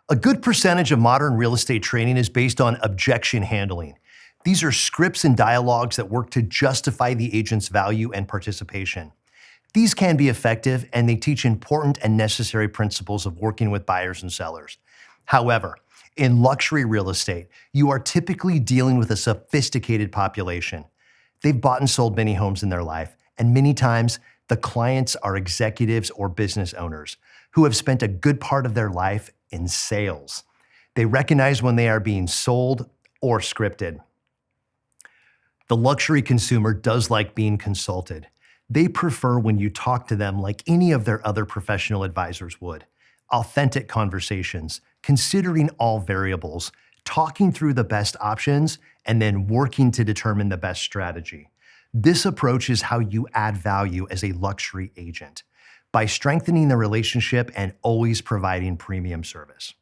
A good percentage of modern real estate training is based on objection handling. These are scripts and dialogues that work to justify the agent's value and participation. These can be effective, and they teach important and necessary principles of working with buyers and sellers. However, in luxury real estate, you are typically dealing with a sophisticated population. They've bought and sold many homes in their life, and many times the clients are executives or business owners who have spent a good part of their life in sales. They recognize when they are being sold or scripted. The luxury consumer does like being consulted. They prefer when you talk to them like any of their other professional advisors would. Authentic conversations, considering all variables, talking through the best options, and then working to determine the best strategy. This approach is how you add value as a luxury agent, by strengthening the relationship and always providing premium service.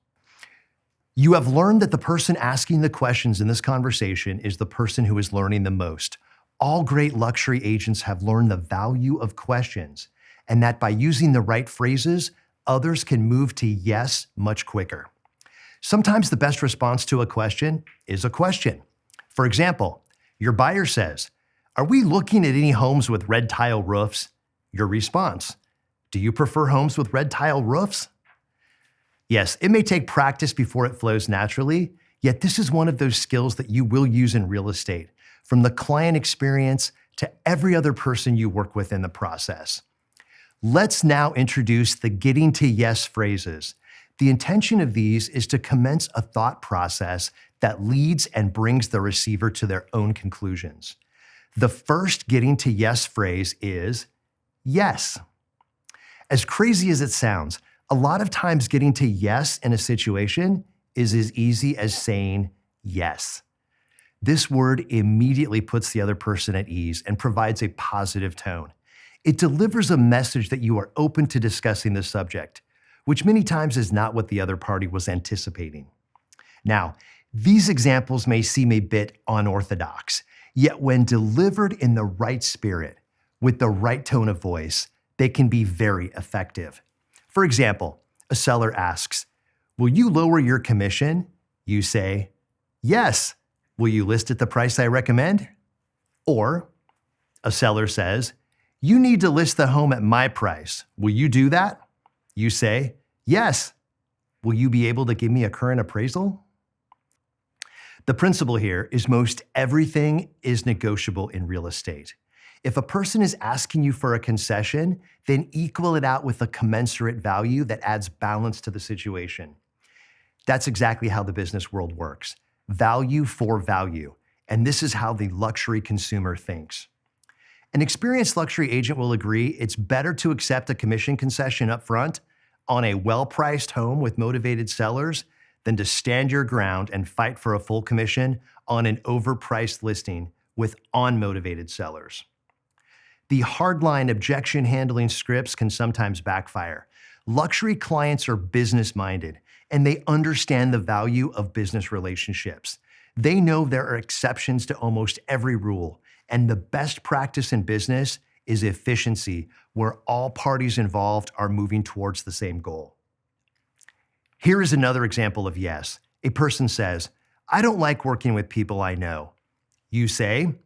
You have learned that the person asking the questions in this conversation is the person who is learning the most. All great luxury agents have learned the value of questions, and that by using the right phrases, others can move to yes much quicker. Sometimes the best response to a question is a question. For example, your buyer says, "Are we looking at any homes with red tile roofs?" Your response, "Do you prefer homes with red tile roofs?" Yes, it may take practice before it flows naturally, yet this is one of those skills that you will use in real estate, from the client experience to every other person you work with in the process. Let's now introduce the getting to yes phrases. The intention of these is to commence a thought process that leads and brings the receiver to their own conclusions. The first getting to yes phrase is yes. As crazy as it sounds, a lot of times getting to yes in a situation is as easy as saying yes. This word immediately puts the other person at ease and provides a positive tone. It delivers a message that you are open to discussing the subject, which many times is not what the other party was anticipating. Now, these examples may seem a bit unorthodox, yet when delivered in the right spirit, with the right tone of voice, they can be very effective. For example, a seller asks, "Will you lower your commission?" You say, "Yes." "Will you list at the price I recommend?" Or a seller says, "You need to list the home at my price. Will you do that?" You say, "Yes." "Will you be able to give me a current appraisal?" The principle here is most everything is negotiable in real estate. If a person is asking you for a concession, then equal it out with a commensurate value that adds balance to the situation. That's exactly how the business world works. Value for value. And this is how the luxury consumer thinks. An experienced luxury agent will agree it's better to accept a commission concession up front on a well-priced home with motivated sellers than to stand your ground and fight for a full commission on an overpriced listing with unmotivated sellers. The hardline objection handling scripts can sometimes backfire. Luxury clients are business-minded, and they understand the value of business relationships. They know there are exceptions to almost every rule, and the best practice in business is efficiency, where all parties involved are moving towards the same goal. Here is another example of yes. A person says, "I don't like working with people I know." You say,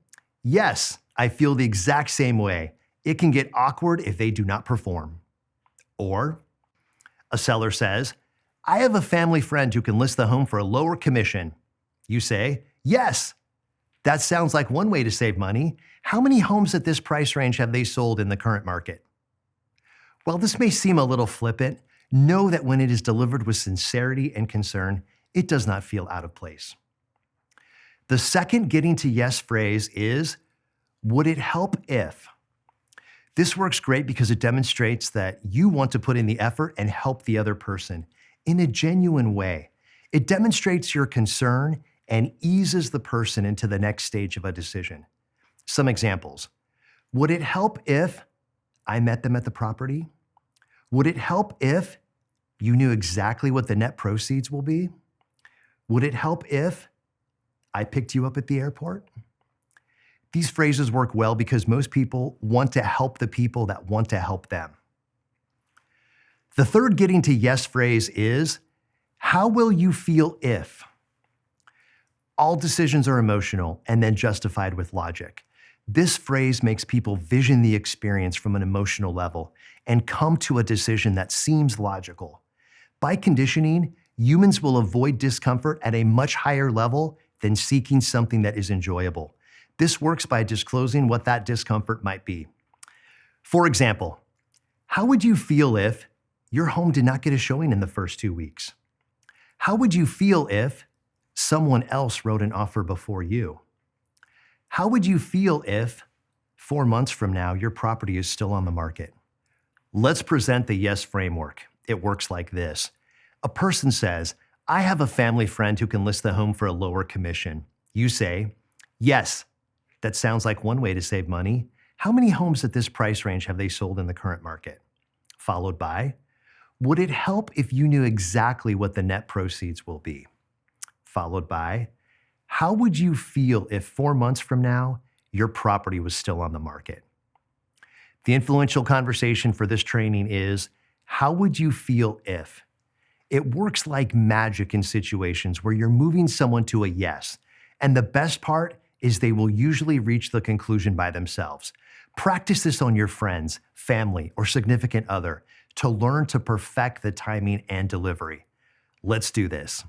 "Yes, I feel the exact same way. It can get awkward if they do not perform." Or a seller says, "I have a family friend who can list the home for a lower commission." You say, "Yes, that sounds like one way to save money. How many homes at this price range have they sold in the current market?" While this may seem a little flippant, know that when it is delivered with sincerity and concern, it does not feel out of place. The second getting to yes phrase is, "Would it help if?" This works great because it demonstrates that you want to put in the effort and help the other person in a genuine way. It demonstrates your concern and eases the person into the next stage of a decision. Some examples. Would it help if I met them at the property? Would it help if you knew exactly what the net proceeds will be? Would it help if I picked you up at the airport? These phrases work well because most people want to help the people that want to help them. The third getting to yes phrase is, How will you feel if? All decisions are emotional and then justified with logic. This phrase makes people vision the experience from an emotional level and come to a decision that seems logical. By conditioning, humans will avoid discomfort at a much higher level than seeking something that is enjoyable. This works by disclosing what that discomfort might be. For example, how would you feel if your home did not get a showing in the first 2 weeks? How would you feel if someone else wrote an offer before you? How would you feel if 4 months from now your property is still on the market? Let's present the yes framework. It works like this. A person says, I have a family friend who can list the home for a lower commission. You say, yes, that sounds like one way to save money. How many homes at this price range have they sold in the current market? Followed by, would it help if you knew exactly what the net proceeds will be? Followed by, how would you feel if 4 months from now, your property was still on the market? The influential conversation for this training is, how would you feel if? It works like magic in situations where you're moving someone to a yes. And the best part is they will usually reach the conclusion by themselves. Practice this on your friends, family, or significant other to learn to perfect the timing and delivery. Let's do this.